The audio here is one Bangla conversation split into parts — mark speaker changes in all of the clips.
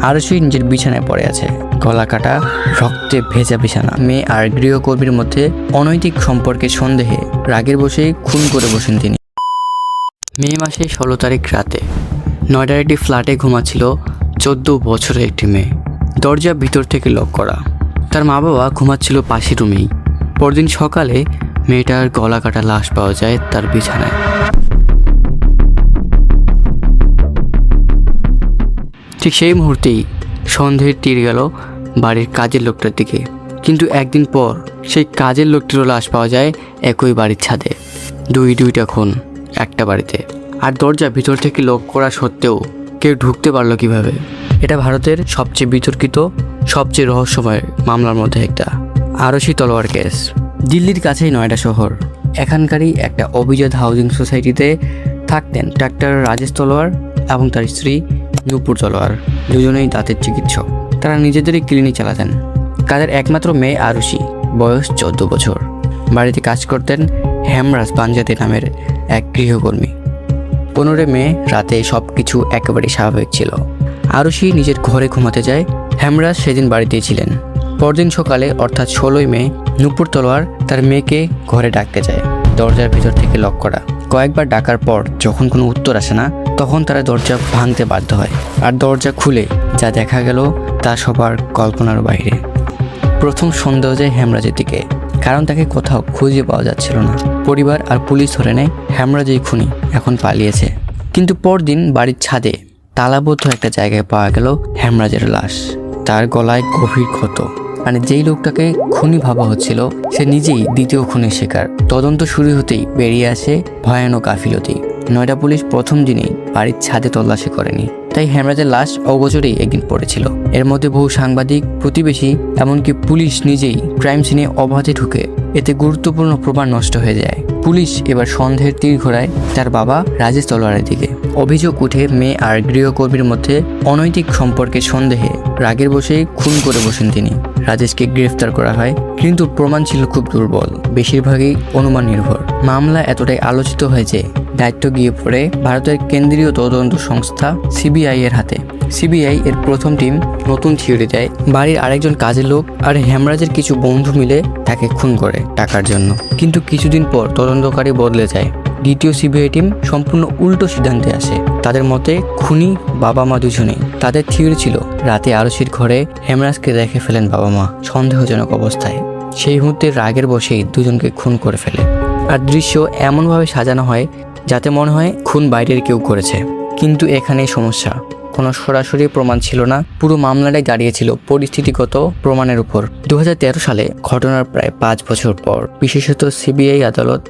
Speaker 1: আরশি নিজের বিছানায় পড়ে আছে, গলা কাটা, রক্তে ভেজা বিছানা। মেয়ে আর গৃহকর্মীর মধ্যে অনৈতিক সম্পর্কের সন্দেহে রাগের বসেই খুন করে বসেন তিনি। মে মাসে 16 তারিখ রাতে নয়ডার একটি ফ্ল্যাটে ঘুমাচ্ছিল 14 বছরের একটি মেয়ে। দরজা ভিতর থেকে লক করা। তার মা বাবা ঘুমাচ্ছিল পাশের রুমেই। পরদিন সকালে মেয়েটার গলা কাটা লাশ পাওয়া যায় তার বিছানায়। ঠিক সেই মুহূর্তেই সন্দেহের তীর গেল বাড়ির কাজের লোকটার দিকে। কিন্তু একদিন পর সেই কাজের লোকটিরও লাশ পাওয়া যায় একই বাড়ির ছাদে। দুইটা খুন একটা বাড়িতে। আর দরজা ভিতর থেকে লক করা সত্ত্বেও কেউ ঢুকতে পারলো কিভাবে? এটা ভারতের সবচেয়ে বিতর্কিত, সবচেয়ে রহস্যময় মামলার মধ্যে একটা। আরশি তলোয়ার কেস। দিল্লির কাছেই নয়ডা শহর। এখানকারই একটা অভিজাত হাউজিং সোসাইটিতে থাকতেন ডাক্তার রাজেশ তলোয়ার এবং তার স্ত্রী নূপুর তলোয়ার। দুজনেই দাঁতের চিকিৎসক। তারা নিজেদেরই ক্লিনিক চালাতেন। তাদের একমাত্র মেয়ে আরশি, বয়স 14 বছর। বাড়িতে কাজ করতেন হেমরাজ পাঞ্জাতি নামের এক গৃহকর্মী। 15 মে রাতে সব কিছু একেবারে স্বাভাবিক ছিল। আরশি নিজের ঘরে ঘুমাতে যায়। হেমরাজ সেদিন বাড়িতেই ছিলেন। পরদিন সকালে অর্থাৎ 16 মে নূপুর তলোয়ার তার মেয়েকে ঘরে ডাকতে যায়। দরজার ভিতর থেকে লক করা। কয়েকবার ডাকার পর যখন কোনো উত্তর আসে না, তখন তারা দরজা ভাঙতে বাধ্য হয়। আর দরজা খুলে যা দেখা গেল তা সবার কল্পনার বাইরে। প্রথম সন্দেহ যায় হেমরাজের দিকে, কারণ তাকে কোথাও খুঁজে পাওয়া যাচ্ছিল না। পরিবার আর পুলিশ ধরে নেয় হেমরাজই খুনি, এখন পালিয়েছে। কিন্তু পরদিন বাড়ির ছাদে তালাবদ্ধ একটা জায়গায় পাওয়া গেল হেমরাজের লাশ। তার গলায় গভীর ক্ষত। মানে যেই লোকটাকে খুনি ভাবা হচ্ছিল সে নিজেই দ্বিতীয় খুনের শিকার। তদন্ত শুরু হতেই বেরিয়ে আসে ভয়ানক গাফিলতি। নয়ডা পুলিশ প্রথম দিনেই বাড়ির ছাদে তল্লাশি করেনি, তাই হেমরাজের লাশ অগোচরেই একদিন পড়েছিল। এর মধ্যে বহু সাংবাদিক, প্রতিবেশী, এমনকি পুলিশ নিজেই ক্রাইম সিনে অবাধে ঢুকে। এতে গুরুত্বপূর্ণ প্রমাণ নষ্ট হয়ে যায়। পুলিশ এবার সন্দেহের তীর ঘোরায় তার বাবা রাজেশ তলোয়ারের দিকে। অভিযোগ উঠে মেয়ে আর গৃহকর্মীর মধ্যে অনৈতিক সম্পর্কের সন্দেহে রাগের বসেই খুন করে বসেন তিনি। রাজেশকে গ্রেফতার করা হয়, কিন্তু প্রমাণ ছিল খুব দুর্বল, বেশিরভাগই অনুমান নির্ভর। মামলা এতটাই আলোচিত হয়েছে দায়িত্ব গিয়ে পড়ে ভারতের কেন্দ্রীয় তদন্ত সংস্থা সিবিআই এর হাতে। সিবিআই এর প্রথম টিম নতুন থিওরি দেয়। বাড়ির আরেকজন কাজের লোক আর হেমরাজের কিছু বন্ধু মিলে তাকে খুন করে টাকার জন্য। কিন্তু কিছুদিন পর তদন্তকারী বদলে যায়। দ্বিতীয় সিবিআই টিম সম্পূর্ণ উল্টো সিদ্ধান্তে আসে। তাদের মতে খুনি বাবা মা দুজনেই। তাদের থিওরি ছিল রাতে আরশির ঘরে হেমরাজকে দেখে ফেলেন বাবা মা সন্দেহজনক অবস্থায়। সেই মুহূর্তে রাগের বসেই দুজনকে খুন করে ফেলে। আর দৃশ্য এমনভাবে সাজানো হয় যাতে মনে হয় খুন বাইরের কেউ করেছে। কিন্তু এখানেই সমস্যা, কোনো সরাসরি প্রমাণ ছিল না। পুরো মামলাটাই দাঁড়িয়েছিল পরিস্থিতিগত প্রমাণের উপর। 2013 সালে ঘটনার প্রায় 5 বছর পর বিশেষত সিবিআই আদালত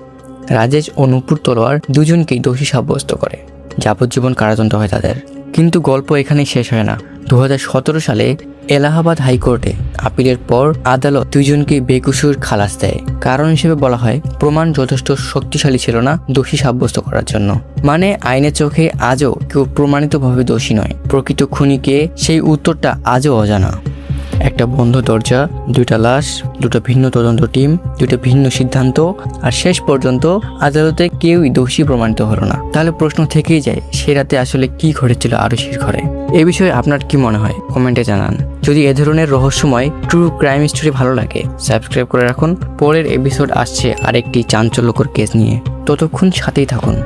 Speaker 1: রাজেশ ও নূপুর তলোয়ার দুজনকেই দোষী সাব্যস্ত করে। যাবজ্জীবন কারাদণ্ড হয় তাদের। কিন্তু গল্প এখানেই শেষ হয় না। 2017 সালে এলাহাবাদ হাইকোর্টে আপিলের পর আদালত দুজনকেই বেকসুর খালাস দেয়। কারণ হিসেবে বলা হয় প্রমাণ যথেষ্ট শক্তিশালী ছিল না দোষী সাব্যস্ত করার জন্য। মানে আইনের চোখে আজও কেউ প্রমাণিতভাবে দোষী নয়। প্রকৃত খুনিকে সেই উত্তরটা আজও অজানা। একটা বন্ধ দরজা, 2টা লাশ, 2টা ভিন্ন তদন্ত টিম, 2টা ভিন্ন সিদ্ধান্ত, আর শেষ পর্যন্ত আদালতে কেউই দোষী প্রমাণিত হলো না। তাহলে প্রশ্ন থেকেই যায়, সে রাতে আসলে কি ঘটেছিল আরশির ঘরে? এ বিষয়ে আপনার কি মনে হয় কমেন্টে জানান। যদি এ ধরনের রহস্যময় ট্রু ক্রাইম স্টোরি ভালো লাগে সাবস্ক্রাইব করে রাখুন। পরের এপিসোড আসছে আরেকটি চাঞ্চল্যকর কেস নিয়ে। ততক্ষণ সাথেই থাকুন।